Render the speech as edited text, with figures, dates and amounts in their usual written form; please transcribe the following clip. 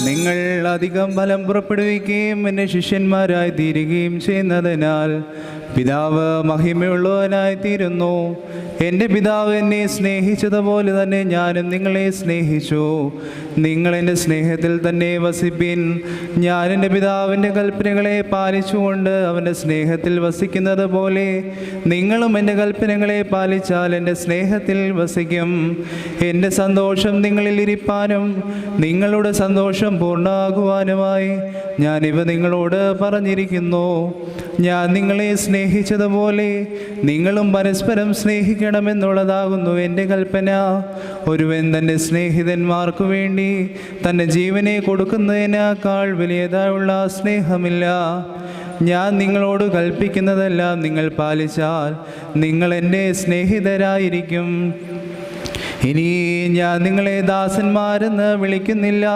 നിങ്ങൾ അധികം ഫലം പുറപ്പെടുവിക്കുകയും എന്നെ ശിഷ്യന്മാരായി തീരുകയും ചെയ്യുന്നതിനാൽ പിതാവ് മഹിമയുള്ളവനായിത്തീരുന്നു. എൻ്റെ പിതാവ് എന്നെ സ്നേഹിച്ചതുപോലെ തന്നെ ഞാനും നിങ്ങളെ സ്നേഹിച്ചു. നിങ്ങൾ എൻ്റെ സ്നേഹത്തിൽ തന്നെ വസിപ്പിൻ. ഞാൻ എൻ്റെ പിതാവിൻ്റെ കൽപ്പനകളെ പാലിച്ചുകൊണ്ട് അവൻ്റെ സ്നേഹത്തിൽ വസിക്കുന്നത് പോലെ നിങ്ങളും എൻ്റെ കൽപ്പനകളെ പാലിച്ചാൽ എൻ്റെ സ്നേഹത്തിൽ വസിക്കും. എൻ്റെ സന്തോഷം നിങ്ങളിൽ ഇരിപ്പാനും നിങ്ങളുടെ സന്തോഷം പൂർണ്ണമാകുവാനുമായി ഞാനിവ നിങ്ങളോട് പറഞ്ഞിരിക്കുന്നു. ഞാൻ നിങ്ങളെ സ്നേഹിച്ചതുപോലെ നിങ്ങളും പരസ്പരം സ്നേഹിക്കണമെന്നുള്ളതാകുന്നു എൻ്റെ കൽപ്പന. ഒരുവൻ തൻ്റെ സ്നേഹിതന്മാർക്കു വേണ്ടി തൻ്റെ ജീവനെ കൊടുക്കുന്നതിനേക്കാൾ വലിയതായുള്ള സ്നേഹമില്ല. ഞാൻ നിങ്ങളോട് കൽപ്പിക്കുന്നതെല്ലാം നിങ്ങൾ പാലിച്ചാൽ നിങ്ങൾ എൻ്റെ സ്നേഹിതരായിരിക്കും. ഇനി ഞാൻ നിങ്ങളെ ദാസന്മാരെന്ന് വിളിക്കുന്നില്ല,